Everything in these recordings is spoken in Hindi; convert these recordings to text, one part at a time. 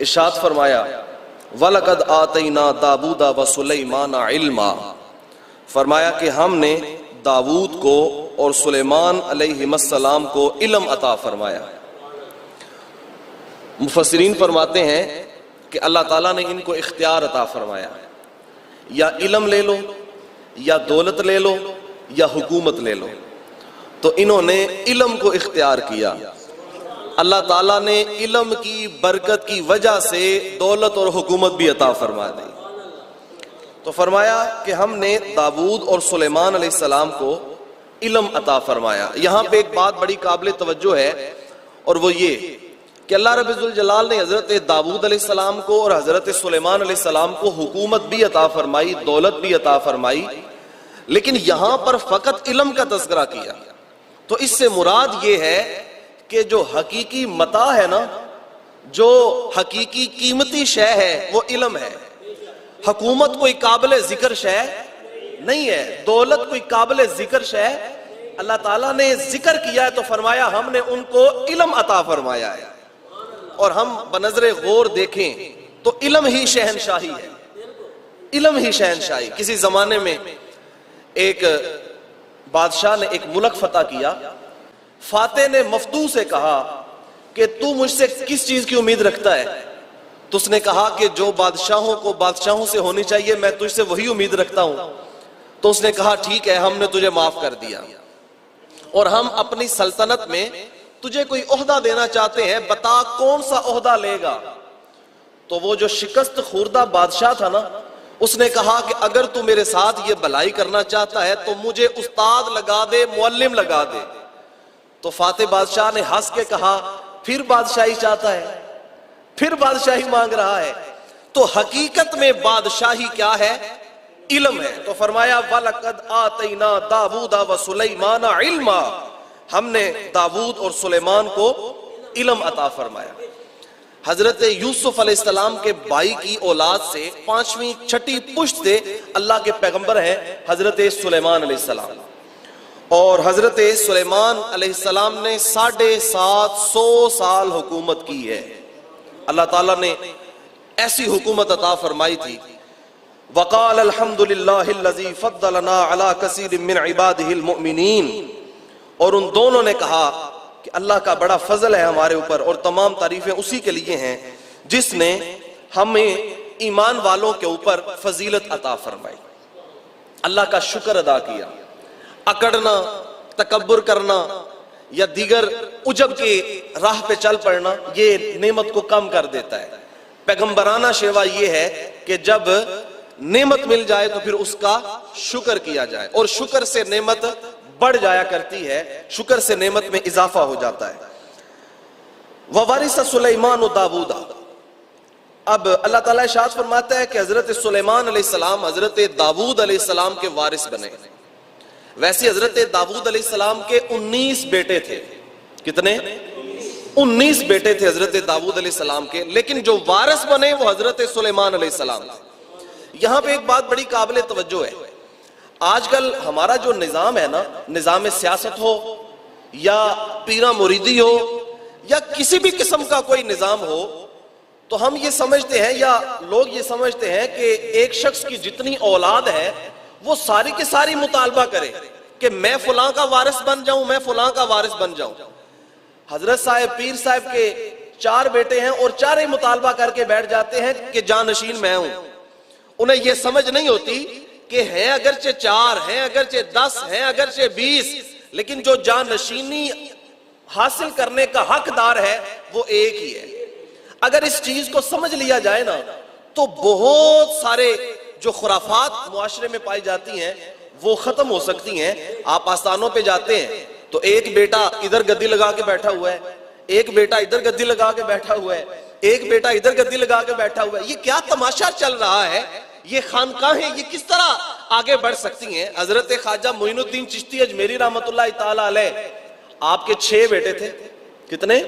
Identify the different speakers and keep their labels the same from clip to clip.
Speaker 1: इरशाद फरमाया वलकद आतैना दाऊदा व सुलैमाना इल्मा, फरमाया कि हमने दाऊद को और सुलेमान अलैहिस्सलाम को इल्म अता फरमाया। मुफस्सिरीन फरमाते हैं कि अल्लाह ताला ने इनको इख्तियार अता फरमाया, या इल्म ले लो, या दौलत ले लो, या हुकूमत ले लो। तो इन्होंने इल्म को इख्तियार किया। अल्लाह ताला ने इल्म की बरकत की वजह से दौलत और हुकूमत भी अता फरमा दी। तो फरमाया कि हमने दाऊद और सुलेमान अलैहिस्सलाम को इल्म अता फरमाया। यहाँ पे एक बात बड़ी काबिल तवज्जो है, और वो ये कि अल्लाह रब्बुल जलाल ने हजरत दाऊद अलैहिस्सलाम को और हजरत सुलेमान अलैहिस्सलाम को हुकूमत भी अता फरमाई, दौलत भी अता फरमाई, लेकिन यहां पर फकत इल्म का तज़किरा किया। तो इससे मुराद ये है कि जो हकीकी मता है ना, जो हकीकी कीमती शय है वो इल्म है। हुकूमत कोई काबिल जिक्र शय नहीं है, दौलत कोई काबिल जिक्र शय अल्लाह ताला ने जिक्र किया है तो फरमाया हमने उनको इल्म अता फरमाया है। और हम बनज़रे गौर देखें तो इल्म ही शहनशाही है, इल्म ही शहनशाही। किसी जमाने में एक बादशाह ने एक मुल्क फतह किया। फातेह ने मफदू से कहा कि तू मुझसे किस चीज की उम्मीद रखता है? तो उसने कहा कि जो बादशाहों को बादशाहों से होनी चाहिए मैं तुझसे वही उम्मीद रखता हूं। तो उसने कहा ठीक है, हमने तुझे माफ कर दिया और हम अपनी सल्तनत में तुझे कोई ओहदा देना चाहते हैं, बता कौन सा ओहदा लेगा? तो वो जो शिकस्त खुर्दा बादशाह था ना, उसने कहा कि अगर तू मेरे साथ ये भलाई करना चाहता है तो मुझे उस्ताद लगा दे, मुअल्लिम लगा दे। तो फातेह बादशाह ने हंस के कहा फिर बादशाही चाहता है, फिर बादशाही मांग रहा है। तो हकीकत में बादशाही क्या है? इल्म है। तो फरमाया वलकद आतैना दाऊदा व सुलैमाना इल्मा, हमने दाऊद और सुलेमान को इल्म अता फरमाया। हजरत यूसुफ अलैहिस्सलाम के भाई की औलाद से 5वीं 6ठी पुश्त से अल्लाह के पैगंबर हैं हजरत सुलेमान अलैहिस्सलाम। और हजरत सुलेमान अलैहिस्सलाम ने 750 साल हुकूमत की है। अल्लाह ताला ने ऐसी हुकूमत अता फरमाई थी। वक़ाल अल्हम्दुलिल्लाहिल्लज़ी फ़द्दलना अला कसीरिम मिन इबादिहिल मुमिनीन, और उन दोनों ने कहा कि अल्लाह का बड़ा फजल है हमारे ऊपर और तमाम तारीफें उसी के लिए हैं जिसने हमें ईमान वालों के ऊपर फजीलत अता फरमाई। अल्लाह का शुक्र अदा किया। अकड़ना, तकब्बुर करना या दीगर उजब के राह पे चल पड़ना ये नेमत को कम कर देता है। पैगंबराना शेवा ये है कि जब नेमत मिल जाए तो फिर उसका शुक्र किया जाए, और शुक्र से नेमत बढ़ जाया करती है, शुक्र से नेमत में इजाफा हो जाता है। ववारिस सुलेमान व दाऊदा, अब अल्लाह ताला इरशाद फरमाता है कि हजरत सुलेमान अलैहिस्सलाम हजरत दाऊद अलैहिस्सलाम के वारिस बने। वैसे हजरत दाऊद अलैहिस्सलाम के 19 बेटे थे। कितने? 19 बेटे थे हजरत दाऊद अलैहिस्सलाम के, लेकिन जो वारिस बने वो हजरत सुलेमान अलैहिस्सलाम थे। यहां पे एक बात बड़ी काबिल तवज्जो है। आजकल हमारा जो निजाम है ना, निजाम सियासत हो या पीरा मुरीदी हो या किसी भी किस्म का कोई निजाम हो, तो हम ये समझते हैं या लोग ये समझते हैं कि एक शख्स की जितनी औलाद है वो सारी की सारी मुतालबा करे कि मैं फलां का वारिस बन जाऊं, मैं फलां का वारिस बन जाऊं। हजरत साहब पीर साहब के 4 बेटे हैं और चारे मुतालबा करके बैठ जाते हैं कि जानशीन मैं हूं। उन्हें यह समझ नहीं होती कि हैं अगरचे 4, हैं अगरचे 10, हैं अगरचे 20, लेकिन जो जानशीनी हासिल करने का हकदार है वो एक ही है। अगर इस चीज को समझ लिया जाए ना तो बहुत सारे जो खुराफात मुआशरे में पाई जाती हैं वो खत्म हो सकती हैं। आप आस्थानों पे जाते हैं तो एक बेटा इधर गद्दी लगा के बैठा हुआ है, एक बेटा इधर गद्दी लगा के बैठा हुआ है, एक बेटा इधर गद्दी लगा के बैठा हुआ है। ये क्या तमाशा चल रहा है? ये खानकाहें ये किस तरह आगे बढ़ सकती हैं? हजरत ख्वाजा मोइनुद्दीन चिश्ती अजमेरी रहमतुल्लाह ताला अलैह, आपके 6 बेटे थे। कितने?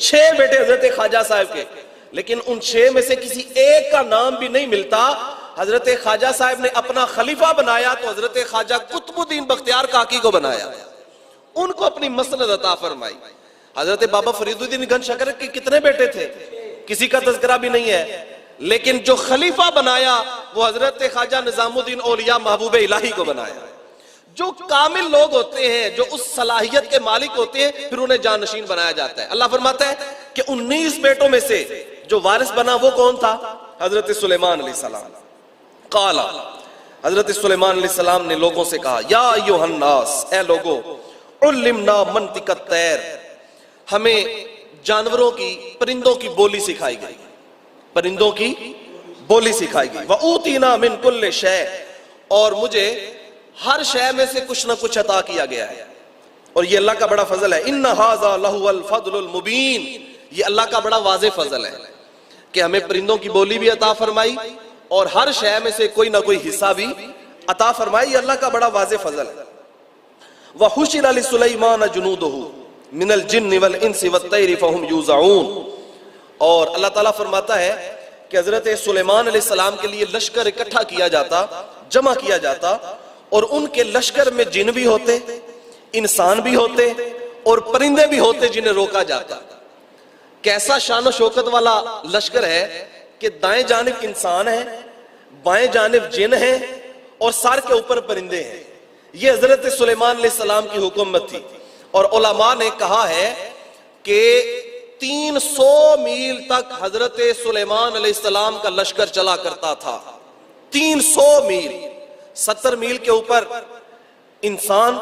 Speaker 1: 6 बेटे हजरत ख्वाजा साहब के, लेकिन उन 6 में से किसी एक का नाम भी नहीं मिलता। हजरत ख्वाजा साहब ने अपना खलीफा बनाया तो हजरत ख्वाजा कुतुबुद्दीन बख्तियार काकी को बनाया, उनको अपनी मसनद अता फरमाई। हजरत बाबा फरीदुद्दीन गंज शकर के कितने बेटे थे? किसी का तज़किरा भी नहीं है, लेकिन जो खलीफा बनाया वो हजरत ख्वाजा निजामुद्दीन औलिया महबूब इलाही को बनाया। जो कामिल लोग होते हैं, जो उस सलाहियत के मालिक होते हैं, फिर उन्हें जानशीन बनाया जाता है। अल्लाह फरमाता है कि 19 बेटों में से जो वारिस बना वो कौन था? हजरत सुलेमान अलैहिस्सलाम। काला, हजरत सुलेमान अलैहिस्सलाम ने लोगों से कहा, या अय्युहन्नास, ए लोगो, उल्लिमना मंतिकत तैर, हमें जानवरों की, परिंदों की बोली सिखाई गई, परिंदों की बोली सिखाई गई। व ऊतीना मिन कुल्li शै, और मुझे हर शय में से कुछ ना कुछ अता किया गया है, और ये अल्लाह का बड़ा फजल है। इन्ना हाज़ा लहुवल फज़लुल मुबीन, ये अल्लाह का बड़ा वाज़ेह फजल है कि हमें परिंदों की बोली भी अता फरमाई और हर शय में से कोई ना कोई हिस्सा भी अता फरमाई। ये अल्लाह का बड़ा वाज़ेह फजल है। व हुशिर लिसुलैमान जुनूदुहु मिनल जिन्नि वल इंसि वत्तैरि फहुम यूज़ऊन, और अल्लाह ताला फरमाता है कि हजरत सुलेमान अलैहिस्सलाम के लिए लश्कर इकट्ठा किया जाता, जमा किया जाता, और उनके लश्कर में जिन भी होते, इंसान भी होते और परिंदे भी होते जिन्हें रोका जाता। कैसा शान शौकत वाला लश्कर है कि दाएं जानिब इंसान है, बाएं जानिब जिन है और सर के ऊपर परिंदे हैं। ये हजरत सुलेमान अलैहिस्सलाम की हुकूमत थी। और उलमा ने कहा है कि 300 मील तक हजरत सुलेमान अलैहिस्सलाम का लश्कर चला करता था। 300 मील, 70 मील के ऊपर इंसान,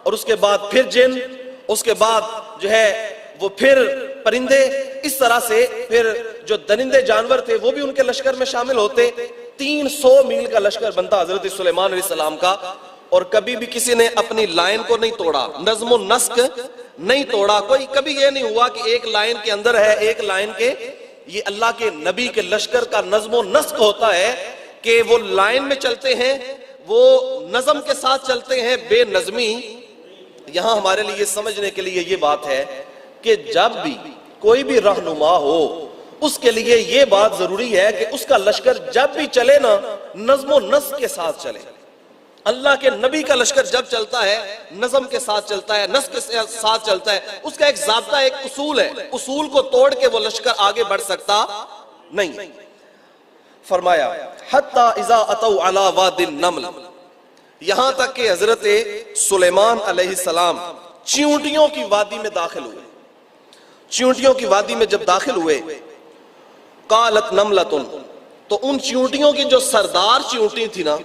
Speaker 1: और उसके बाद फिर जिन, उसके बाद जो है वो फिर परिंदे, इस तरह से फिर जो दरिंदे जानवर थे वो भी उनके लश्कर में शामिल होते। 300 मील का लश्कर बनता हजरत सुलेमान अलैहिस्सलाम का। और कभी भी किसी ने अपनी लाइन को नहीं तोड़ा, नज़्म नस्क नहीं तोड़ा। कोई कभी ये नहीं हुआ कि एक लाइन के अंदर है, एक लाइन के, ये अल्लाह के नबी के लश्कर का नज़्म नस्क होता है कि वो लाइन में चलते हैं, वो नज़म के साथ चलते हैं, बेनज़मी। यहां हमारे लिए समझने के लिए ये बात है कि जब भी कोई भी रहनुमा हो, उसके लिए ये बात जरूरी है कि उसका लश्कर जब भी चले ना, नज़्म नस्क के साथ चले। अल्लाह के नबी का लश्कर जब चलता है, नज़म के साथ चलता है, नस्क के साथ चलता है। उसका एक ज़ाब्ता, एक उसूल है, उसूल को तोड़ के वो लश्कर आगे बढ़ सकता नहीं। फरमाया हत्ता इज़ा अतौ अला वादिन नम्ल, यहां तक कि हजरत सुलेमान अलैहिस्सलाम चींटियों की वादी में दाखिल हुए। चींटियों की वादी में जब दाखिल हुए, कालत नमलतुन, तो उन चींटियों की जो सरदार चींटी थी ना,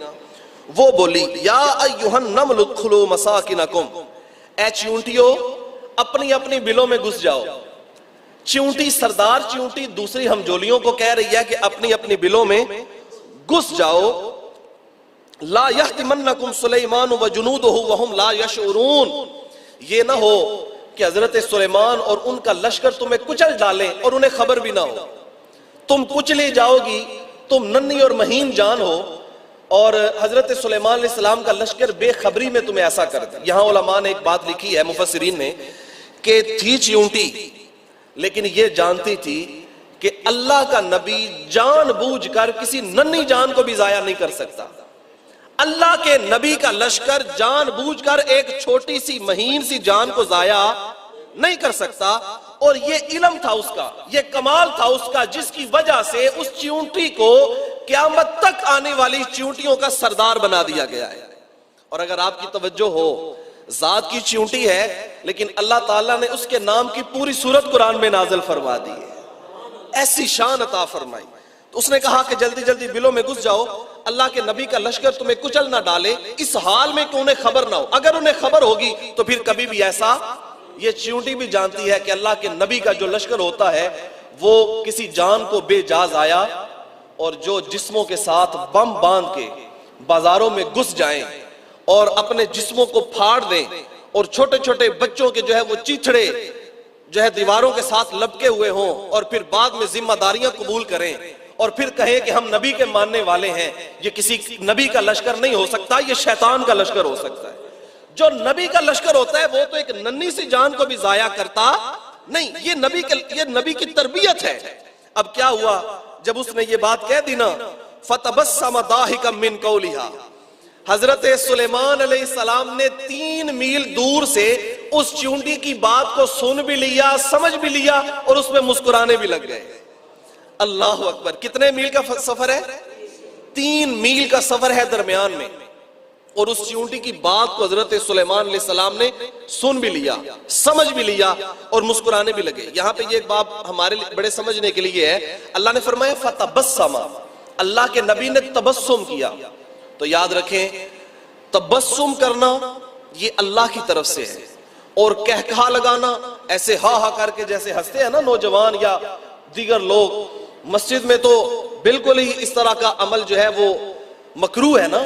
Speaker 1: वो बोली, या अय्युहन नमल उदखुलू मसाकिनकुम, ए चींटियों अपनी अपनी बिलों में घुस जाओ। चींटी, सरदार चींटी दूसरी हमजोलियों को कह रही है कि अपनी अपनी बिलों में घुस जाओ। ला यहतिमन्नकुम सुलेमान व जुनूदुहु वहुम ला यशउरून, ये ना हो कि हजरत सुलेमान और उनका लश्कर तुम्हें कुचल डाले और उन्हें खबर भी ना हो। तुम कुचली जाओगी, तुम नन्ही और महीन जान हो, और हजरत सुलेमान अलैहिस्सलाम का लश्कर बेखबरी में तुम्हें ऐसा कर दे। यहां उलमा ने एक बात लिखी है, मुफस्सिरीन ने, कि थी चींटी, लेकिन ये जानती थी कि अल्लाह का नबी जानबूझकर किसी नन्ही जान को भी जाया नहीं कर सकता। अल्लाह के नबी का लश्कर जानबूझकर एक छोटी सी महीन सी जान को जाया नहीं कर सकता। और ये इल्म था उसका, ये कमाल था उसका, जिसकी वजह से उस चींटी को क़यामत तक आने वाली चींटियों का सरदार बना दिया गया है। और अगर आपकी तवज्जो हो, जात की चींटी है, लेकिन अल्लाह ताला ने उसके नाम की पूरी सूरत कुरान में नाजिल फरमा दी है। ऐसी शान अता फरमाई। तो उसने कहा कि जल्दी जल्दी बिलों में घुस जाओ, अल्लाह के नबी का लश्कर तुम्हें कुचल ना डाले, इस हाल में कि उन्हें खबर ना हो। अगर उन्हें खबर होगी तो फिर कभी भी ऐसा, ये चींटी भी जानती है कि अल्लाह के नबी का जो लश्कर होता है वो किसी जान को बेजाज आया, और जो जिस्मों के साथ बम बांध के बाजारों में घुस जाएं और अपने जिस्मों को फाड़ दें, और छोटे छोटे बच्चों के जो है वो चीथड़े जो है दीवारों के साथ लपके हुए हों, और फिर बाद में जिम्मेदारियां कबूल करें और फिर कहें कि हम नबी के मानने वाले हैं। ये किसी नबी का लश्कर नहीं हो सकता, ये शैतान का लश्कर हो सकता है। जो नबी का लश्कर होता है वो तो एक नन्ही सी जान को भी जाया करता नहीं। ये नबी की तरबियत है। अब क्या हुआ, जब उसने ये बात कह दी ना, फतबस्सम दाहिकम मिन कौलिहा, हजरत सुलेमान अलैहिस्सलाम ने 3 मील दूर से उस चींटी की बात को सुन भी लिया, समझ भी लिया, और उसमें मुस्कुराने भी लग गए। अल्लाह अकबर। कितने मील का सफर है? 3 मील का सफर है दरमियान में। और उस चींटी की बात को हजरत सुलेमान अलैहिस्सलाम ने सुन भी लिया, समझ भी लिया और मुस्कुराने भी लगे। यहां पे ये एक बात हमारे लिए बड़े समझने के लिए है। अल्लाह ने फरमाया फतबस्समा, अल्लाह के नबी ने तबस्सुम किया। तो याद रखें, तबस्सुम करना ये अल्लाह की तरफ से है, और कहकहा लगाना, ऐसे हा हा करके जैसे हंसते हैं ना नौजवान या दीगर लोग मस्जिद में, तो बिल्कुल ही इस तरह का अमल जो है वो मकरूह है ना।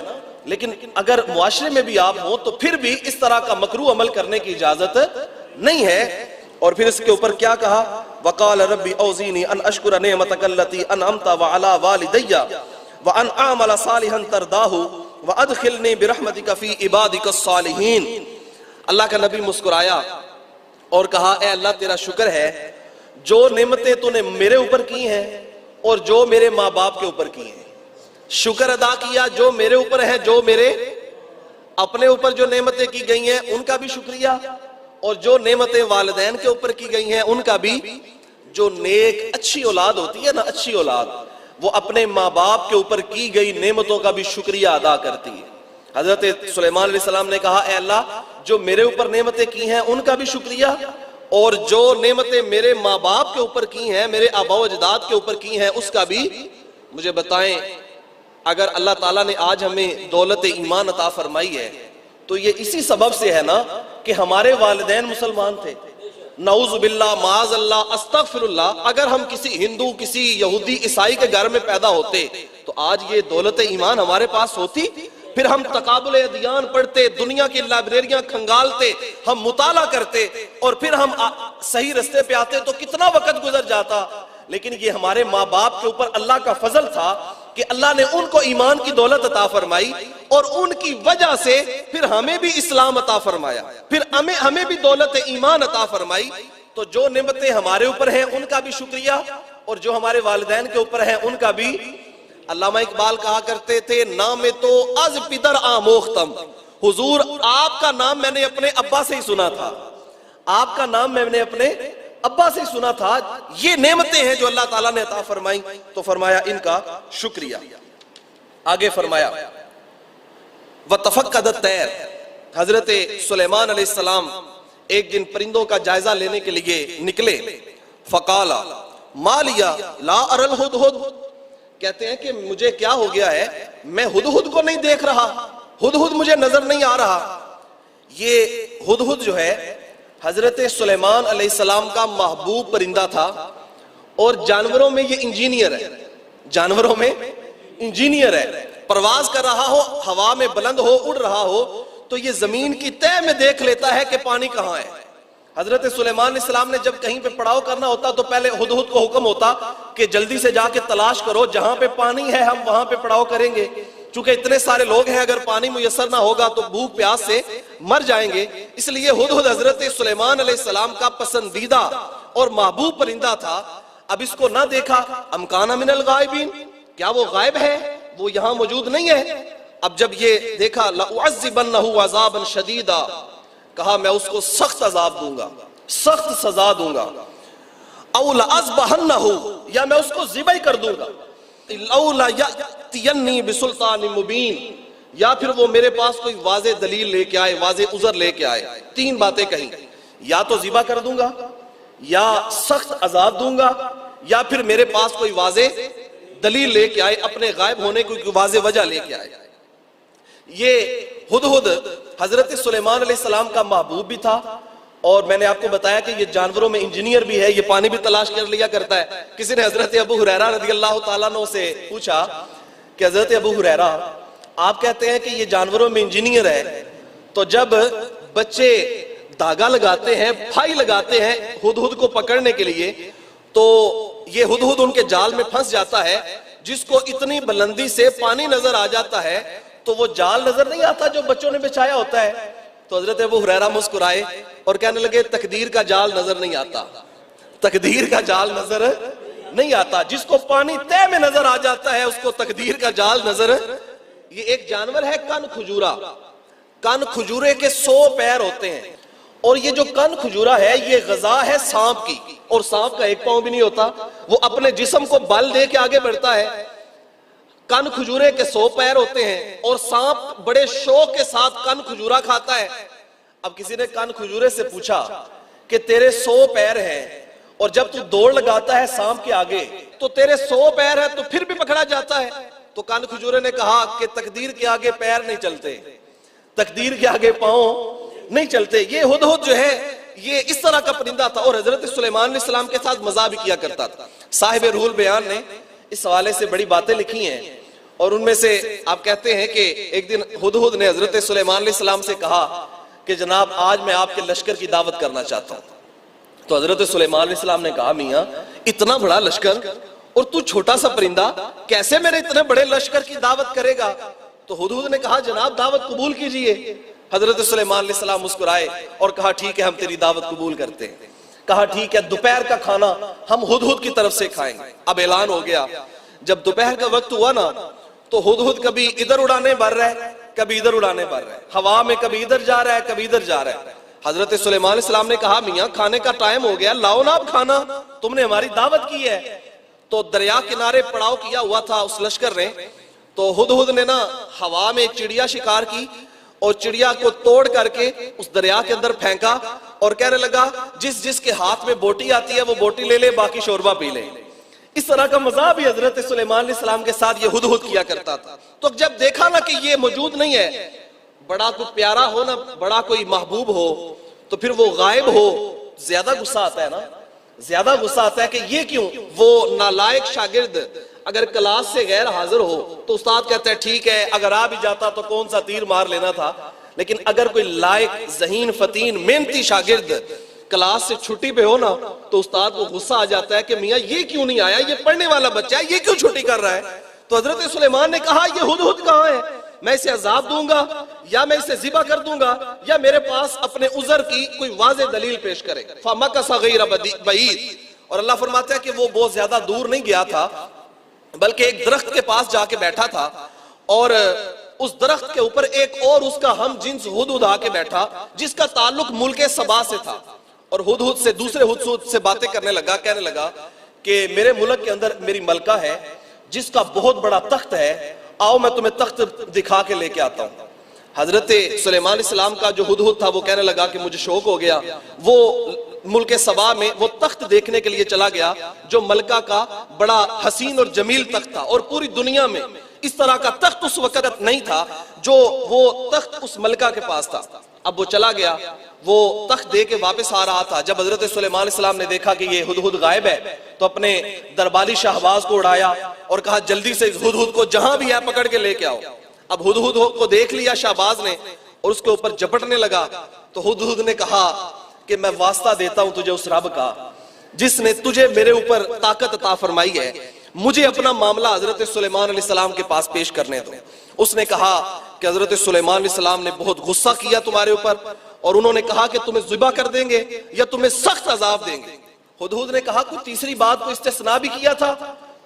Speaker 1: लेकिन अगर मुआशरे में भी आप हो तो फिर भी इस तरह का मकरूह अमल करने की इजाजत नहीं है। और फिर इसके ऊपर क्या कहा? वकाल रब्बी औज़ीनी अन अशकुर नेमतक अल्लती अनअमत व अला वालिदैया व अन अअमल सालिहन तरदाहु व अदखिलनी बिरहमतिका फी इबादिकस सालिहीन। अल्लाह का नबी मुस्कुराया और कहा, ए अल्लाह तेरा शुक्र है जो नेमतें तूने मेरे ऊपर की हैं और जो मेरे माँ बाप के ऊपर की हैं। शुक्र अदा किया जो मेरे ऊपर है, जो मेरे अपने ऊपर जो नेमतें की गई हैं उनका भी शुक्रिया, और जो नेमतें वालिदैन के ऊपर की गई हैं उनका भी। जो नेक अच्छी औलाद होती है ना, अच्छी औलाद, वो अपने माँ बाप के ऊपर की गई नेमतों का भी शुक्रिया अदा करती है। हजरत सुलेमान अलैहिस्सलाम ने कहा, ए अल्लाह जो मेरे ऊपर नेमतें की हैं उनका भी शुक्रिया, और जो नेमतें मेरे माँ बाप के ऊपर की हैं, मेरे आबा व अजदाद के ऊपर की हैं, उसका भी मुझे बताएं। अगर अल्लाह ताला ने आज हमें दौलत ईमान अता फरमाई है तो ये इसी सबब से है ना कि हमारे वालिदैन मुसलमान थे। नऊज़ बिल्लाह, माज़अल्लाह, अस्तगफिरुल्लाह, अगर हम किसी हिंदू, किसी यहूदी, ईसाई के घर में पैदा होते तो आज ये दौलत ईमान हमारे पास होती। फिर हम तकाबुल अदियान पढ़ते, दुनिया की लाइब्रेरियां खंगालते, हम मुताला करते, और फिर हम सही रास्ते पे आते तो कितना वक्त गुजर जाता। लेकिन ये हमारे माँ बाप के ऊपर अल्लाह का फजल था कि अल्लाह ने उनको ईमान की दौलत अता फरमाई, और उनकी वजह से फिर हमें भी इस्लाम अता फरमाया, फिर हमें भी दौलत ईमान अता फरमाई। तो जो नेमतें हमारे ऊपर हैं उनका भी शुक्रिया, और जो हमारे वालिदैन के ऊपर हैं उनका भी। अल्लामा इकबाल कहा करते थे, नाम तो अज पिदर आमोख्तम, हुजूर आपका नाम मैंने अपने अब्बा से ही सुना था, आपका नाम मैंने अपने अब्बा से सुना था। ये नेमतें हैं जो अल्लाह ताला ने अता फरमाई, तो फरमाया इनका शुक्रिया। आगे फरमाया व तफक्कदत तैर, हजरत सुलेमान अलैहिस्सलाम एक दिन परिंदों का जायजा लेने के लिए निकले। फकाला मालिया ला अरल हुदहुद, कहते हैं कि मुझे क्या हो गया है, मैं हुदहुद को नहीं देख रहा, हुदहुद मुझे नजर नहीं आ रहा। ये हुदहुद जो है हजरत सुलेमान अलैहिस्सलाम का महबूब परिंदा था, और जानवरों में ये इंजीनियर है, जानवरों में इंजीनियर है। परवाज कर रहा हो, हवा में बुलंद हो, उड़ रहा हो, तो ये जमीन की तह में देख लेता है कि पानी कहाँ है। हजरत सुलेमान अलैहिस्सलाम ने जब कहीं पे पड़ाव करना होता तो पहले हुदहुद को हुक्म होता कि जल्दी से जाके तलाश करो, जहां पे पानी है हम वहां पे पड़ाव करेंगे। चूंकि इतने सारे लोग हैं, अगर पानी मुयस्सर ना होगा तो भूख प्यास से मर जाएंगे। इसलिए हुदहुद हजरत सुलेमान अलैहिस्सलाम का पसंदीदा और महबूब परिंदा था। अब इसको ना देखा, अमकाना मिनल गायबीन, क्या वो गायब है, वो यहाँ मौजूद नहीं है। अब जब ये देखा, लउअज़्ज़िबन्नहु अज़ाबन शदीदा, कहा मैं उसको सख्त अजाब दूंगा, सख्त सजा दूंगा। औ लअज़बहन्नहु, या मैं उसको ज़िबह कर दूंगा। औ लयअतियन्नी बिसुल्तानिन मुबीन, या फिर वो मेरे पास कोई वाज़े दलील लेके आए, वाज़े उज़र लेके आए। 3 बातें कही, या तो ज़िबह कर दूंगा, या सख्त अजाब दूंगा, या फिर मेरे पास कोई वाज़े दलील लेके आए, अपने गायब होने की वाज़े वजह लेके आए। ये हुदहुद हजरत सुलेमान अलैहिस्सलाम का महबूब भी था, और मैंने आपको बताया कि ये जानवरों में इंजीनियर भी है, ये पानी भी तलाश कर लिया करता है। किसी ने हजरत अबू हुरैरा रज़ियल्लाहु ताला अन्हु से पूछा कि हजरत अबू हुरैरा, आप कहते हैं कि ये जानवरों में इंजीनियर है, तो जब बच्चे धागा लगाते हैं, फाई लगाते हैं हुदहुद को पकड़ने के लिए, तो ये हुदहुद उनके जाल में फंस जाता है, जिसको इतनी बुलंदी से पानी नजर आ जाता है तो वो जाल नजर नहीं आता जो बच्चों ने बिछाया होता है। तो हजरत अबू हुरैरा मुस्कुराए और कहने लगे, तकदीर का जाल नजर नहीं आता, तकदीर का जाल नजर नहीं आता। जिसको पानी तह में नजर आ जाता है उसको तकदीर का जाल नजर। ये एक जानवर है कन खजूरा, कन खजूरे के 100 पैर होते हैं, और ये जो कन खजूरा है ये गजा है सांप की, और सांप का एक पांव भी नहीं होता, वो अपने जिस्म को बल दे के आगे बढ़ता है। कन खजूरे के 100 पैर होते हैं और सांप बड़े शौक के साथ कन खजूरा खाता है। अब किसी ने कन खजूरे से पूछा कि तेरे 100 पैर हैं और जब तू दौड़ लगाता है सांप के आगे तो तेरे 100 पैर है तो फिर भी पकड़ा जाता है। तो कन खजूरे ने कहा कि तकदीर के आगे पैर नहीं चलते, तकदीर के आगे पांव नहीं चलते। ये हुदहुद जो है ये इस तरह का परिंदा था और हजरत सुलेमान अलैहिस्सलाम के साथ मजाक भी किया करता था। साहिब रूहुल बयान ने इस हवाले से बड़ी बातें लिखी हैं और उनमें से आप कहते हैं कि एक दिन हुदहुद ने हजरत सुलेमान अलैहिस्सलाम से कहा कि जनाब आज मैं आपके लश्कर की दावत करना चाहता हूं। तो हजरत सुलेमान अलैहिस्सलाम ने कहा मियां इतना बड़ा लश्कर और तू छोटा सा परिंदा, कैसे मेरे इतने बड़े लश्कर की दावत करेगा? तो हुदहुद ने कहा जनाब दावत कबूल कीजिए। हजरत सुलेमान अलैहिस्सलाम मुस्कुराए और कहा ठीक है हम तेरी दावत कबूल करते हैं। कहा ठीक है दोपहर का खाना हम हुदहुद की तरफ से खाएंगे। अब ऐलान हो गया। जब दोपहर का वक्त हुआ ना तो हुदहुद कभी इधर उड़ाने भर रहा है, कभी इधर उड़ाने भर रहा है, हवा में कभी इधर जा रहा है कभी इधर जा रहा है। हजरत सुलेमान अलैहिस्सलाम ने कहा मियां खाने का टाइम हो गया, लाओ ना अब खाना, तुमने हमारी दावत की है। तो दरिया किनारे पड़ाव किया हुआ था उस लश्कर ने। तो हुदहुद ने ना हवा में एक चिड़िया शिकार की और चिड़िया को तोड़ करके उस दरिया के अंदर फेंका और कहने लगा जिस जिसके हाथ में बोटी आती है वो बोटी ले ले, बाकी शोरबा पी ले। इस तरह का मजाक भी हजरत सुलेमान अलैहिस्सलाम के साथ ये हुदहुद किया करता था। तो जब देखा ना कि ये मौजूद नहीं है, बड़ा कोई प्यारा हो ना, बड़ा कोई महबूब हो, तो फिर वो गायब हो, ज्यादा गुस्सा आता है ना, ज्यादा गुस्सा आता है कि ये क्यों। वो नालायक शागिर्द अगर क्लास से गैर हाजिर हो तो उस्ताद कहते हैं ठीक है अगर आ भी जाता तो कौन सा तीर मार लेना था, लेकिन अगर कोई लायक ज़हीन फतीन मेहनती शागिर्द क्लास से छुट्टी पे हो ना तो उस्ताद को गुस्सा आ जाता है कि मियां ये क्यों नहीं आया, ये पढ़ने वाला बच्चा है, ये क्यों छुट्टी कर रहा है। तो हजरत सुलेमान ने कहा ये हुदहुद कहाँ है, मैं इसे अजाब दूंगा या मैं इसे ज़िबा कर दूंगा या मेरे पास अपने उज़र की कोई वाज़ेह दलील पेश करे। फमकसा गैर बईद, और अल्लाह फरमाता है कि वो बहुत ज्यादा दूर नहीं गया था बल्कि एक दरख्त के पास जाके बैठा था और उस दरख्त के ऊपर एक और उसका हम जिन्स हुदहुद आके बैठा जिसका ताल्लुक मुल्के सबा से था। और हुदहुद से दूसरे हुदहुद से बातें करने लगा, कहने लगा कि मेरे मुल्क के अंदर मेरी मलका है जिसका बहुत बड़ा तख्त है, आओ मैं तुम्हें तख्त दिखा के लेके आता हूँ। हजरत सुलेमान अलैहिस्सलाम का जो हुदहुद था वो कहने लगा कि मुझे शौक हो गया। वो मुल्के सबा में वो तख्त देखने के लिए चला गया जो मलका का बड़ा हसीन और जमील तख्त था और पूरी दुनिया में इस तरह का तख्त उस वक्त नहीं था जो वो तख्त उस मलका के पास था। अब वो चला गया, वो तख्त दे के वापस आ रहा था। जब हजरत सुलेमान अलैहिस्सलाम ने देखा कि ये हुदहुद गायब है तो अपने दरबारी शाहबाज को उड़ाया और कहा जल्दी से इस हुदहुद को जहां भी है पकड़ के लेके आओ। अब हुदहुद को देख लिया शाहबाज ने और उसके ऊपर झपटने लगा। तो हुदहुद ने कहा कि मैं वास्ता देता हूं तुझे उस रब का जिसने तुझे मेरे ऊपर ताकत अता फरमाई है, मुझे अपना मामला हजरत सुलेमान अलैहिस्सलाम के पास पेश करने दो। उसने कहा कि हजरत सुलेमान अलैहिस्सलाम ने बहुत गुस्सा किया तुम्हारे ऊपर और उन्होंने कहा कि तुम्हें ज़िबा कर देंगे या तुम्हें सख्त अजाब देंगे। हुदहुद ने कहा कोई तीसरी बात को इस्तिस्ना भी किया था?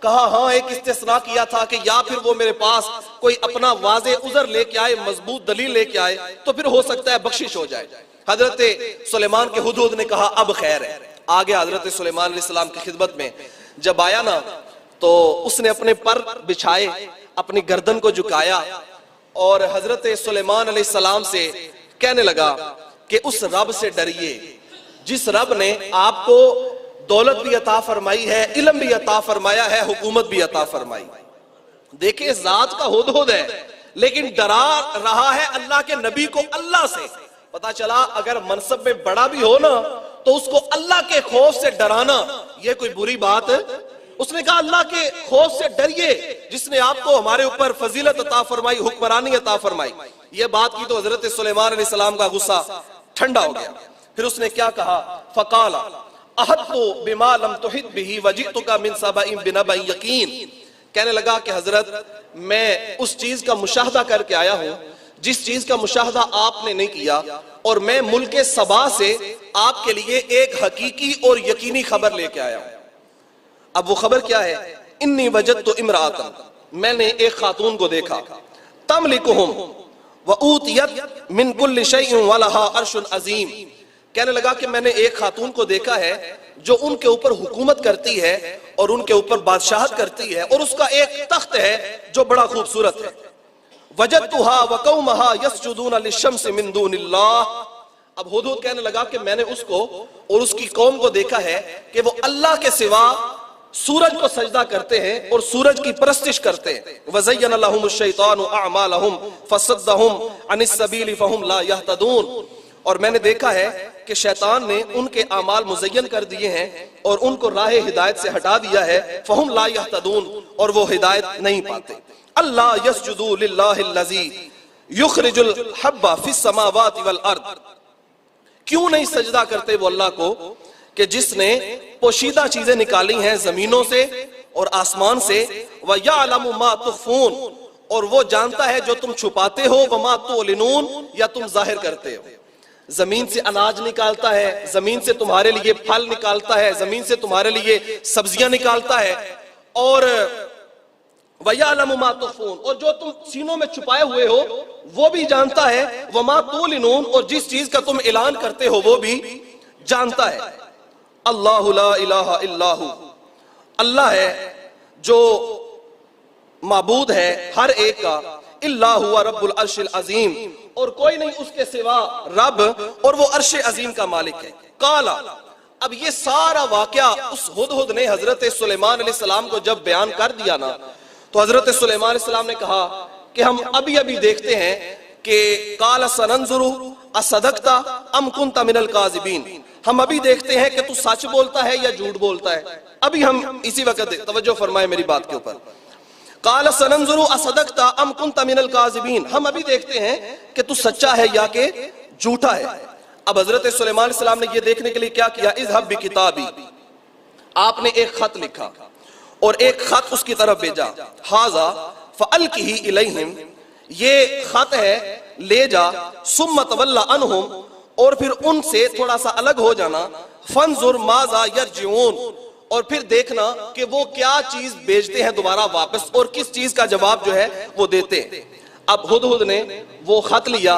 Speaker 1: कहा हाँ एक इस्तिस्ना किया था कि या फिर वो मेरे पास कोई अपना वाज़े उज़र लेके आए, मजबूत दलील लेके आए तो फिर हो सकता है बख्शिश हो जाए। हजरत सुलेमान के हुदहुद ने कहा अब खैर है। आगे हजरत सुलेमान अलैहिस्सलाम की खिदमत में जब आया ना तो उसने अपने पर बिछाए, अपनी गर्दन को झुकाया और हजरत सुलेमान अलैहिस्सलाम से कहने लगा कि उस रब से डरिए जिस रब ने आपको दौलत भी अता फरमाई है, इल्म भी अता फरमाया है, हुकूमत भी अता फरमाई। देखिए जात का हुदहुद है लेकिन डरा रहा है अल्लाह के नबी को अल्लाह से। पता चला अगर मनसब में बड़ा भी हो ना तो उसको अल्लाह के खौफ से डराना यह कोई बुरी बात है। उसने कहा अल्लाह के खौफ से डरिए जिसने आपको हमारे ऊपर फजीलत अता फरमाई, हुक्मरानी अता फरमाई। ये बात की तो हजरत सुलेमान अलैहिस्सलाम का गुस्सा ठंडा हो गया। फिर उसने क्या कहा, फकाला अहत्तु बिमा लम तुहित बिही वजितुका मिन सबइन बिनबइन यकीन। कहने लगा कि हजरत मैं उस चीज का मुशाहदा करके आया हूं जिस चीज का मुशाहदा आपने नहीं किया और मैं मुल्के सबा से आपके लिए एक हकीकी और यकीनी खबर लेके आया हूं। अब वो खबर क्या है? इन्नी वजदतु इमरातन, मैंने एक खातून को देखा, तमलिकुहुम व ऊतियत मिन कुल्लि शैइन व लहा अर्शुन अजीम, कहने लगा कि मैंने एक खातून को देखा है जो उनके ऊपर हुकूमत करती है और उनके ऊपर बादशाहत करती है, और उसका एक तख्त है जो बड़ा खूबसूरत है। वजदतुहा व कौमहा यसजुदून लिशम्स मिन दूनिल्लाह। अब हुदहुद कहने लगा कि मैंने उसको और उसकी कौम को देखा है कि वो अल्लाह के सिवा सूरज को सजदा करते हैं और सूरज की परस्तिश करते हैं। वज़य्यन लहुमुश शैतानु अअमालहुम फसद्दहुम अनिस सबील फहुम ला यहतदून। और मैंने देखा है कि शैतान ने उनके अमाल मुज़य्यन कर दिए हैं और उनको राह हिदायत से हटा दिया है। फहुम ला यहतदून, और वो हिदायत नहीं पाते। अल्लाह यस्जुदू लिल्लाहिल्लज़ी युखरिजुल हब्बा फिस समावाति वल अर्द। क्यों नहीं सजदा करते वो अल्लाह को कि जिसने पोशीदा चीजें निकाली हैं जमीनों से और आसमान से। व यअलमु मा तुखफून, और वो जानता है जो तुम छुपाते हो। व मा तुलिनून, या तुम जाहिर करते हो। जमीन से अनाज निकालता है, जमीन से तुम्हारे लिए फल निकालता है, जमीन से तुम्हारे लिए सब्जियां निकालता है। और वयअलमु मा तुखफून, और जो तुम सीनों में छुपाए हुए हो वो भी जानता है। वमा तुलिनून, और जिस चीज का तुम ऐलान करते हो वो भी जानता है। अल्लाहु ला इलाहा इल्लाहु, अल्लाह है जो माबूद है हर एक का। इल्ला हुवा रब्बुल अर्शिल अजीम, और कोई नहीं उसके सिवा रब, और वो अर्श अजीम का मालिक है। काला, अब ये सारा वाकया उस हुदहुद ने हजरत सुलेमान अलैहिस्सलाम को जब बयान कर दिया ना, तो हजरत सुलेमान अलैहिस्सलाम ने कहा कि हम अभी अभी देखते हैं कि काला सनंजुरु असदक्ता अम कुंता मिनल काज़िबीन। हम अभी देखते हैं कि तू सच बोलता है या झूठ बोलता है। अभी हम इसी वक्त तवज्जो फरमाए मेरी बात के ऊपर। काला सनंजुरु असदक्ता अम कुंता मिनल काज़िबीन, हम अभी देखते हैं कि तू सच्चा है या कि झूठा है। अब हजरत सुलेमान अलैहिस्सलाम ने यह देखने के लिए क्या किया, इज़हब बिकिताबी, आपने एक खत लिखा और एक खत उसकी तरफ भेजा। हाजा फअल्किही इलैहिम, ये खत है ले जा। सुम्मा तवल्ला अनहुम, और फिर उनसे थोड़ा सा अलग हो जाना। फंजुर माजा यरजिऊन, और फिर देखना कि वो क्या चीज भेजते हैं दोबारा वापस, और किस चीज का जवाब जो है वो देते हैं। अब हुदहुद ने वो खत लिया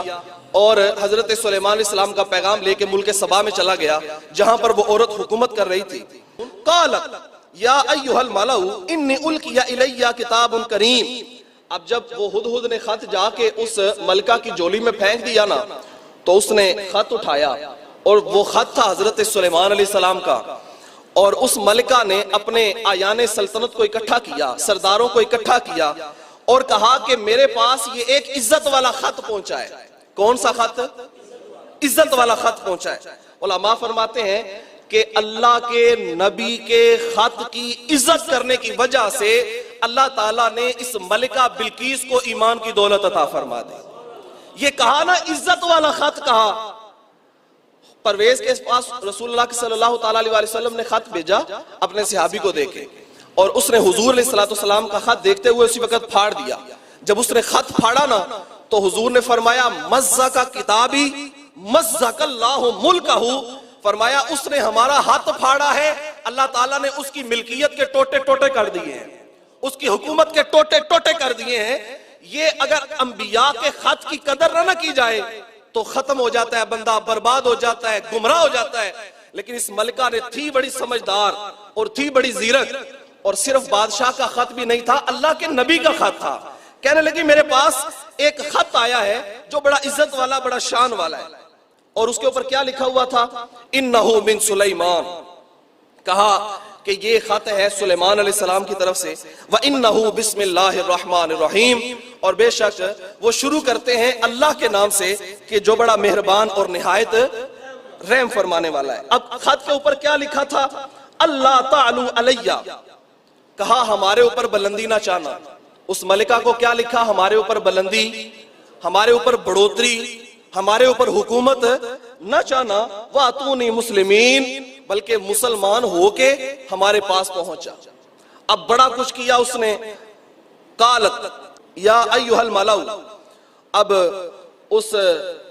Speaker 1: और हजरत सुलेमान अलैहिस्सलाम का पैगाम लेके मुल्क सबा में चला गया, जहां पर वो औरत हुकूमत कर रही थी। कालत या अय्युहल मलाउ इन्नी उल्किया इलैया किताबुन करीम। अब जब वो हुदहुद ने खत जाके उस मलका की झोली में फेंक दिया ना, तो उसने खत उठाया और वो खत था हजरत सुलेमान अलैहिस्सलाम का। और उस मलिका ने अपने आयाने सल्तनत को इकट्ठा किया, सरदारों को इकट्ठा किया और कहा कि मेरे पास ये एक इज्जत वाला खत पहुंचा है। कौन सा खत? इज्जत वाला खत पहुंचा है। उलमा फरमाते हैं कि अल्लाह के नबी के खत की इज्जत करने की वजह से अल्लाह ताला ने इस मलिका बिल्कीस को ईमान की दौलत अता फरमा दी। ये कहा ना इज्जत वाला खत कहा। परवेज के पास रसूलुल्लाह सल्लल्लाहु अलैहि वसल्लम ने खत भेजा अपने सहाबी को देके, और उसने हुजूर अलैहिस्सलाम का खत देखते हुए उसी वक्त फाड़ दिया। जब उसने खत फाड़ा ना, तो हुजूर ने फरमाया मज़्ज़का किताबी मज़्ज़कल्लाहु मुल्कहु, फरमाया उसने हमारा हाथ फाड़ा है, अल्लाह ताला ने उसकी मिल्कियत के टोटे टोटे कर दिए हैं, उसकी हुकूमत के टोटे टोटे कर दिए हैं। ये अगर अंबिया के खत की कदर न की जाए तो खत्म हो जाता है, बंदा बर्बाद हो जाता है, गुमराह हो जाता है। लेकिन इस मलिका ने थी बड़ी समझदार और थी बड़ी जीरक, और सिर्फ बादशाह का खत भी नहीं था, अल्लाह के नबी का खत था। कहने लगी मेरे पास एक खत आया है जो बड़ा इज्जत वाला, बड़ा शान वाला है। और उसके ऊपर क्या लिखा हुआ था? इन्नहु मिन सुलेमान, कहा कि ये खत है सुलेमान अलैहिस्सलाम की तरफ से। व इन्नहु बिस्मिल्लाहिर रहमानिर रहीम, और बेशक वो शुरू करते हैं अल्लाह के नाम से कि जो बड़ा मेहरबान और निहायत रहम फरमाने वाला है। अब खत के ऊपर क्या लिखा था? अल्लाह तालू अलैया, कहा हमारे ऊपर बुलंदी ना चाहना। उस मलिका को क्या लिखा? हमारे ऊपर बुलंदी, हमारे ऊपर बढ़ोतरी, हमारे ऊपर हुकूमत न चाहना। वातूनी मुस्लिमीन, बल्कि मुसलमान होके हमारे पास पहुंचा। अब बड़ा कुछ किया उसने। कालत या अय्युहल मलाउ, अब उस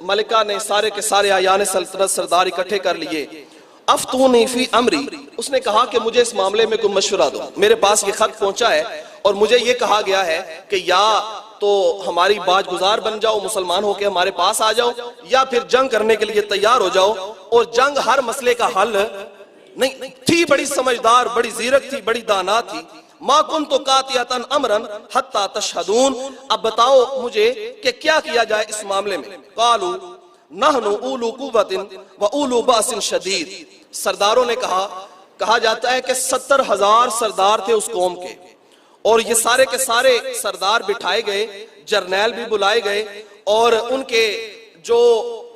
Speaker 1: मलिका ने सारे के सारे आयाने सल्तनत सरदार इकट्ठे कर लिए। अफ्तूनी फी अमरी, उसने कहा कि मुझे इस मामले में कोई मशवरा दो, मेरे पास ये खत पहुंचा है और मुझे ये कहा गया है कि या तो हमारी बाजगुजार बन जाओ, मुसलमान होके हमारे पास आ जाओ, या फिर जंग करने के लिए तैयार हो जाओ। और जंग हर मसले का हल नहीं थी। बड़ी समझदार, बड़ी जीरक थी, बड़ी दाना थी। मा कुन्तु कातियतन अमरन हत्ता तशहदून, अब बताओ मुझे कि क्या किया जाए इस मामले में। कालू नहनु उलू कुव्वतिन व उलू बासिन शदीद, सरदारों ने कहा जाता है कि 70,000 सरदार थे उस कौम के, और ये सारे के सारे सरदार बिठाए गए, जर्नैल भी बुलाए गए, और उनके जो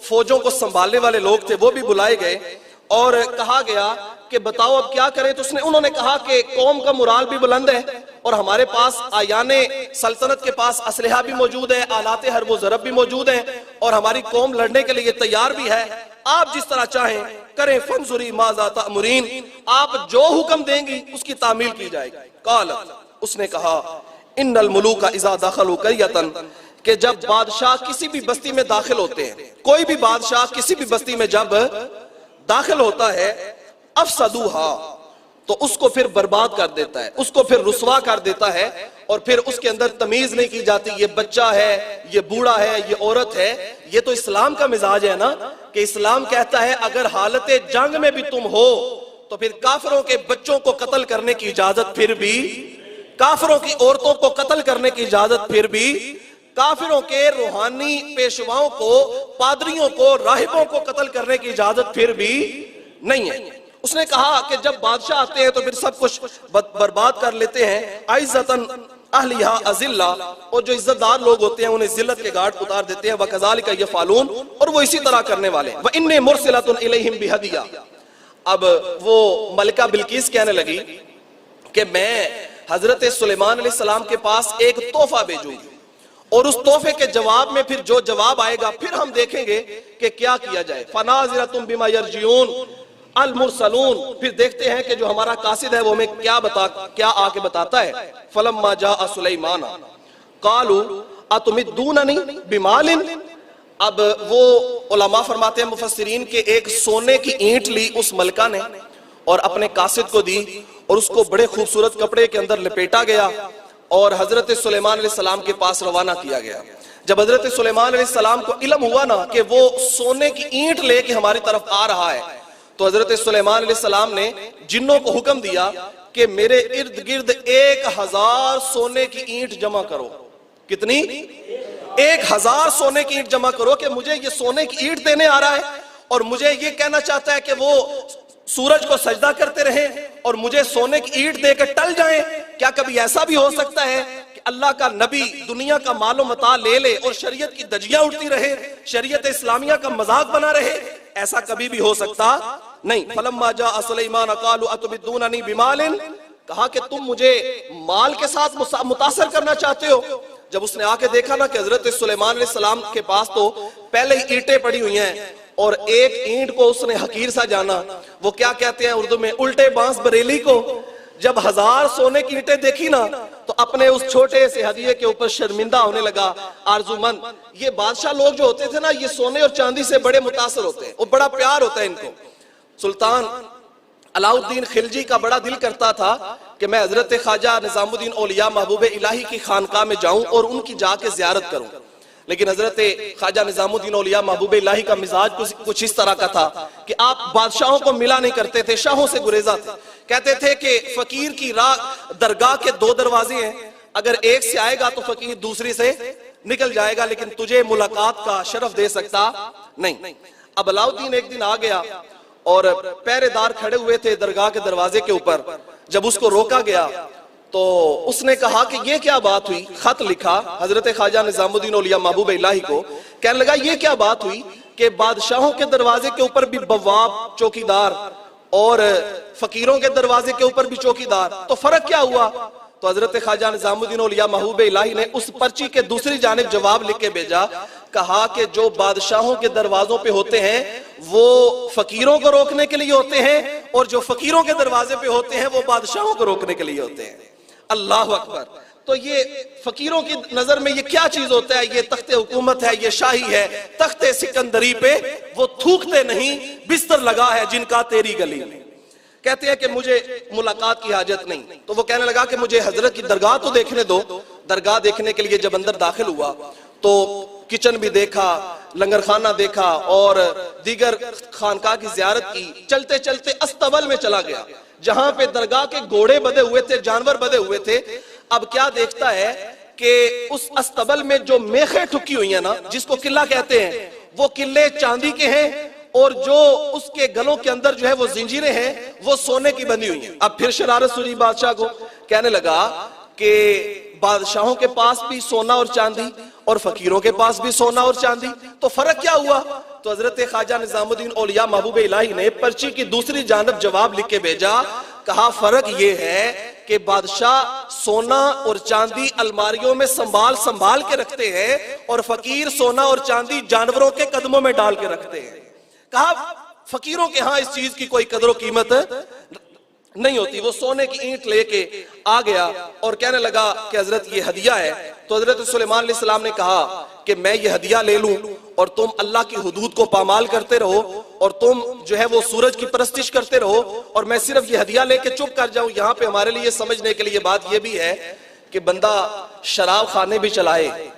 Speaker 1: फौजों को संभालने वाले लोग थे वो भी बुलाए गए, और कहा गया कि बताओ अब क्या करें। तो उन्होंने कहा कि कौम का मुराल भी बुलंद है, और हमारे पास आयाने सल्तनत के पास असलहा भी मौजूद है, आलाते हर्ब व ज़रब भी मौजूद हैं, और हमारी कौम लड़ने के लिए तैयार भी है। आप जिस तरह चाहें करें, फंजुरी माज़ा तामुरीन, आप जो हुक्म देंगी उसकी तामील की जाएगी। कालत, उसने कहा, इन्नल मुलूका इज़ा दखलू क़रियतन, कि जब बादशाह किसी भी बस्ती में दाखिल होते हैं, कोई भी बादशाह किसी भी बस्ती में जब दाखिल होता है, अफसदूहा, तो उसको फिर बर्बाद कर देता है, उसको फिर रुसवा कर देता है, और फिर उसके अंदर तमीज नहीं की जाती, ये बच्चा है, ये बूढ़ा है, ये औरत है। ये तो इस्लाम का मिजाज है ना, कि इस्लाम कहता है अगर हालत जंग में भी तुम हो तो फिर काफिरों के बच्चों को कत्ल करने की इजाजत, फिर भी काफिरों की औरतों को कत्ल करने की इजाजत, फिर भी काफिरों के रूहानी पेशवाओं को, पादरियों को, राहिबों को कत्ल करने की इजाजत फिर भी नहीं है। उसने कहा कि जब बादशाह आते हैं तो फिर सब कुछ बर्बाद कर लेते हैं। आइज़तन अहलिहा अज़िल्ला, और जो इज्जतदार लोग होते हैं उन्हें जिल्लत के घाट उतार देते हैं। वकज़ालिका यफ़अलून, और वो इसी तरह करने वाले हैं। व इन्नी मुरसिलतुन इलैहिम बिहदिया, अब वो मलिका बिल्किस कहने लगी कि मैं हजरत सुलेमान अलैहिस्सलाम के पास एक तोहफा भेजूंगी, और उस तोहफे के जवाब में फिर जो जवाब आएगा फिर हम देखेंगे कि क्या किया जाए। फनाज़िरतुम बिमा यरजिऊन अल मुरसलून, फिर देखते हैं कि जो हमारा कासिद है वो हमें क्या आके बताता है। फलम्मा जाअ सुलैमान कालू अतुमिद्दूननी बिमालिन, अब वो उलमा फरमाते हैं मुफस्सिरीन के एक सोने की ईंट ली उस मलका ने और अपने कासिद को दी, और उसको बड़े खूबसूरत कपड़े के अंदर लपेटा गया और हजरत सुलेमान अलैहिस्सलाम के पास रवाना किया गया। जब हजरत सुलेमान अलैहिस्सलाम को इल्म हुआ ना कि वो सोने की ईंट लेके हमारी तरफ आ रहा है, तो हजरत सुलेमान अलैहिस्सलाम ने जिन्नों को हुक्म दिया कि मेरे इर्द गिर्द 1000 सोने की ईंट जमा करो। कितनी? 1000 सोने की ईंट जमा करो, कि मुझे ये सोने की ईंट देने आ रहा है और मुझे ये कहना चाहता है कि वो सूरज को सजदा करते रहे और मुझे सोने की ईंट देकर टल जाएं। क्या कभी ऐसा भी हो सकता है कि अल्लाह का नबी दुनिया का मालो मता ले ले और शरीयत की दजियां उड़ती रहे, शरीयत इस्लामिया का मजाक बना रहे? ऐसा कभी भी हो सकता नहीं। फलम्मा जाअ सुलैमान कालू अतुबिद्दूननी बिमालिन, कहा कि तुम मुझे माल के साथ मुतासर करना चाहते हो। जब उसने आके देखा ना कि हजरत सुलेमान अलैहिस्सलाम के पास तो पहले ही ईंटें पड़ी हुई हैं और एक ईंट को उसने हकीर सा जाना, वो क्या कहते हैं उर्दू में, उल्टे बांस बरेली को। जब 1000 सोने की ईंटें देखी ना तो अपने उस छोटे से हदिये के ऊपर शर्मिंदा होने लगा, आरजूमंद। ये बादशाह लोग जो होते थे ना, ये सोने और चांदी से बड़े मुतासर होते हैं और बड़ा प्यार होता है इनको। सुल्तान अलाउद्दीन खिलजी का बड़ा दिल करता था कि मैं हजरत ख्वाजा निजामुद्दीन औलिया महबूब इलाही की खानकाह में जाऊं और उनकी जाके जियारत करूं, लेकिन हजरत ख्वाजा निजामुद्दीन औलिया महबूब इलाही का मिजाज कुछ इस तरह का था कि आप बादशाहों को मिला नहीं करते थे, शाहों से गुरेजा थे। कहते थे कि फकीर की राह दरगाह के 2 दरवाजे हैं, अगर एक से आएगा तो फकीर दूसरी से निकल जाएगा, लेकिन तुझे मुलाकात का शरफ दे सकता नहीं। अब अलाउद्दीन एक दिन आ गया और पहरेदार खड़े हुए थे दरगाह के दरवाजे के ऊपर। जब उसको रोका गया तो उसने कहा कि ये क्या बात हुई। खत लिखा हजरत ख्वाजा निजामुद्दीन औलिया महबूब इलाही को, कहने लगा ये क्या बात हुई कि बादशाहों के दरवाजे के ऊपर भी बवाब चौकीदार और फकीरों के दरवाजे के ऊपर भी चौकीदार, तो फर्क क्या हुआ? तो हजरत ख्वाजा निजामुद्दीन औलिया महबूब इलाही ने उस पर्ची के दूसरी जानिब जवाब लिख के भेजा, कहा कि जो बादशाहों के दरवाजों पे होते हैं वो फकीरों को रोकने के लिए होते हैं और जो फकीरों के दरवाजे पे होते हैं वो बादशाहों को रोकने के लिए होते हैं। अल्लाह अकबर। तो ये फकीरों की नजर में ये क्या चीज होता है? ये तख्ते हुकूमत है, ये शाही है। तख्ते सिकंदरी पे वो थूकते नहीं, बिस्तर लगा है जिनका तेरी गली में। कहते हैं कि मुझे मुलाकात की हाजत नहीं, तो वो कहने लगा कि मुझे हजरत की दरगाह तो देखने दो। दरगाह देखने के लिए जब अंदर दाखिल हुआ तो किचन भी देखा, लंगर खाना देखा और दीगर खानका की जियारत की। चलते चलते अस्तबल में चला गया जहां पे दरगाह के घोड़े बंधे हुए थे, जानवर बंधे हुए थे। अब क्या देखता है कि उस अस्तबल में जो मेखें ठुकी हुई है ना, जिसको किला कहते हैं, वो किले चांदी के हैं और जो उसके गलों के अंदर जो है वो जिंजीरें हैं वो सोने की बनी हुई हैं। अब फिर शरारत सूझी बादशाह को, कहने लगा कि बादशाहों के पास भी सोना और चांदी और फकीरों के पास भी सोना और चांदी, तो फर्क क्या हुआ? तो हजरत ख्वाजा निजामुद्दीन औलिया महबूब इलाही ने पर्ची की दूसरी जानब जवाब लिख के भेजा। कहा फर्क ये है कि बादशाह सोना और चांदी अलमारियों में संभाल संभाल के रखते हैं और फकीर सोना और चांदी जानवरों के कदमों में डाल के रखते हैं। कहा फकीरों के यहां इस चीज की कोई कदर कीमत नहीं होती। वो सोने की ईंट लेके आ गया और कहने लगा कि हजरत ये हदिया है। तो हजरत सुलेमान अलैहिस्सलाम ने कहा कि मैं ये हदिया ले लूं और तुम अल्लाह की हुदूद को पामाल करते रहो और तुम जो है वो सूरज की परस्तिश करते रहो और मैं सिर्फ ये हदिया लेके चुप कर जाऊं। यहाँ पे हमारे लिए समझने के लिए बात यह भी है कि बंदा शराब खाने भी चलाए,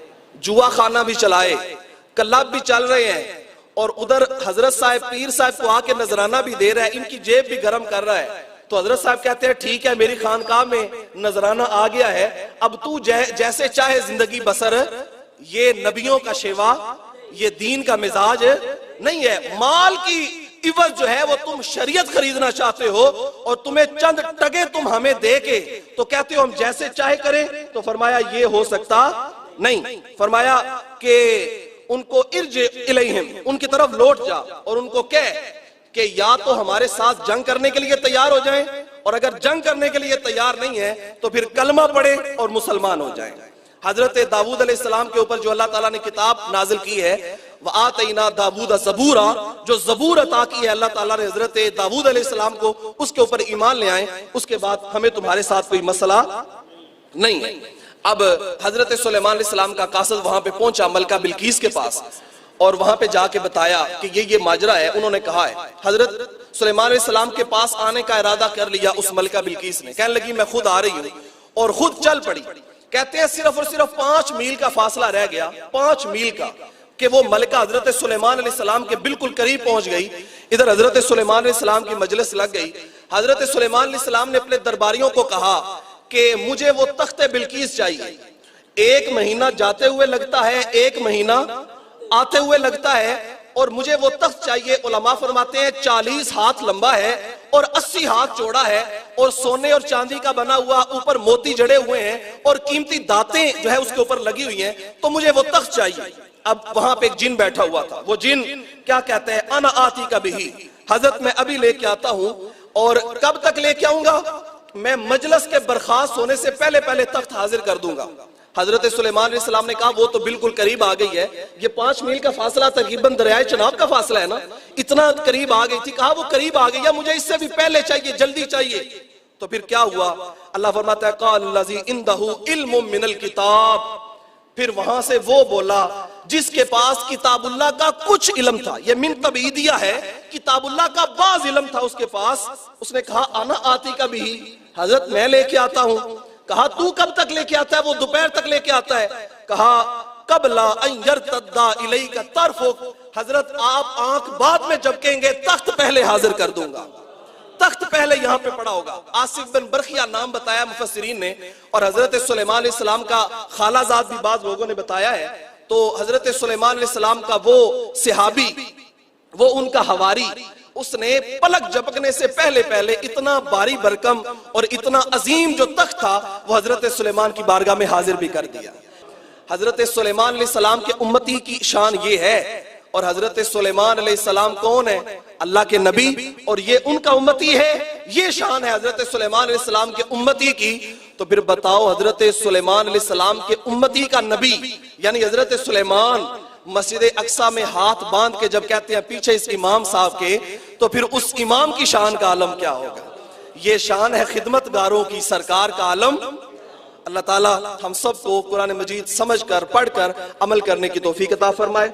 Speaker 1: जुआ खाना भी चलाए, क्लब भी चल रहे हैं और उधर हजरत साहब पीर साहब को आके नजराना भी दे रहा है, इनकी जेब भी गर्म कर रहा है। तो हजरत साहब कहते हैं ठीक है, मेरी खानकाह में नजराना आ गया है, अब तू जैसे चाहे जिंदगी बसर। ये नबियों का शेवा, ये दीन का मिजाज नहीं है। माल की इवज जो है वो तुम शरीयत खरीदना चाहते हो और तुम्हें चंद टगे तुम हमें दे के तो कहते हो हम जैसे चाहे करें। तो फरमाया ये हो सकता नहीं। फरमाया कि उनको इर्ज इलैहिम, उनकी तरफ लौट जा और उनको कह कि या तो हमारे साथ जंग करने के लिए तैयार हो जाएं और अगर जंग करने के लिए तैयार नहीं है तो फिर कलमा पढ़े और मुसलमान हो जाएं। हजरत दाऊद अलैहिस्सलाम के ऊपर जो अल्लाह ताला ने किताब नाजिल की है, व आतैना दाऊद ज़बूरा, जो जबूर अता की है अल्लाह ताला ने हजरत दाऊद अलैहिस्सलाम को, उसके ऊपर ईमान ले आए, उसके बाद हमें तुम्हारे साथ कोई मसला नहीं है। अब हजरत सुलेमान अलैहिस्सलाम का कासद वहां पे पहुंचा मलका बिल्कीस के पास और वहां पे जाके बताया कि ये माजरा है। उन्होंने कहा है, हजरत सुलेमान अलैहिस्सलाम के पास आने का इरादा कर लिया उस मलका बिल्कीस ने। कहने लगी मैं खुद आ रही हूँ और खुद चल पड़ी। कहते हैं सिर्फ और सिर्फ 5 मील का फासला रह गया, 5 मील का, कि वो मलका हजरत सुलेमान अलैहिस्सलाम के बिल्कुल करीब पहुंच गई। इधर हजरत सुलेमान अलैहिस्सलाम की मजलिस लग गई। हजरत सुलेमान अलैहिस्सलाम ने अपने दरबारियों को कहा कि मुझे वो तख्ते बिल्कीस चाहिए। 1 महीना जाते हुए लगता है, 1 महीना आते हुए लगता है और मुझे वो तख्त चाहिए। उलमा फरमाते हैं 40 हाथ लंबा है और 80 हाथ चौड़ा है और सोने और चांदी का बना हुआ, ऊपर मोती जड़े हुए हैं और कीमती दातें जो है उसके ऊपर लगी हुई हैं, तो मुझे वो तख्त चाहिए। अब वहां पे एक जिन बैठा हुआ था। वो जिन क्या कहते हैं, अना आती का भी, हजरत मैं अभी लेके आता हूं। और कब तक लेके आऊंगा? मैं मजलिस के बर्खास्त होने से पहले पहले तख्त हाजिर कर दूंगा। हजरत सुलेमान अलैहिस्सलाम ने कहा वो तो बिल्कुल करीब आ गई है, ये 5 मील का फासला तकरीबन दरियाए चनाब का फासला है ना, इतना करीब आ गई थी। कहा वो करीब आ गई है, मुझे इससे भी पहले चाहिए, जल्दी चाहिए। तो फिर क्या हुआ? अल्लाह फरमाता है क़ाल लज़ी इंदहु इल्मुम मिनल किताब, फिर वहां से वो बोला जिसके पास किताबुल्लाह का कुछ इल्म था। ये मिन तबईदिया है, किताबुल्लाह का बाज इल्म था उसके पास। उसने कहा आना आती का भी, हजरत मैं लेके आता हूं। कहा तू कब तक लेके आता है? वो दोपहर तक लेके आता है। कहा कबला अन यरतद्दा इलैका तरफुक, हजरत आप आंख बाद में झपकेंगे, तख्त पहले हाजिर कर दूंगा, तख्त पहले यहाँ पे पड़ा होगा। आसिफ बिन बरखिया नाम बताया मुफस्सिरीन ने और हजरत सुलेमान अलैहिस्सलाम का खालाजाद भी बाज लोगों ने बताया है। तो हजरत सुलेमान अलैहिस्सलाम का वो सिहाबी, वो उनका हवारी, उसने पलक झपकने से पहले पहले इतना भारी भरकम और इतना अजीम जो तख्त था वो हजरत सुलेमान की बारगाह में हाजिर भी कर दिया। हजरत सुलेमान अलैहिस्सलाम के उम्मती की शान ये है। और हजरत सुलेमान अलैहिस्सलाम कौन है? अल्लाह के नबी, और ये उनका उम्मती है। ये शान है हजरत सुलेमान अलैहिस्सलाम के उम्मती की। तो फिर बताओ हजरत सुलेमान अलैहिस्सलाम के उम्मती का नबी यानी हजरत सुलेमान मस्जिद अक्सा में हाथ बांध के जब कहते हैं पीछे इस इमाम साहब के, तो फिर उस इमाम की शान का आलम क्या होगा? ये शान है खिदमतगारों की, सरकार का आलम। अल्लाह ताला हम सबको कुरान मजीद समझकर, पढ़कर अमल करने की तौफीक अता फरमाए।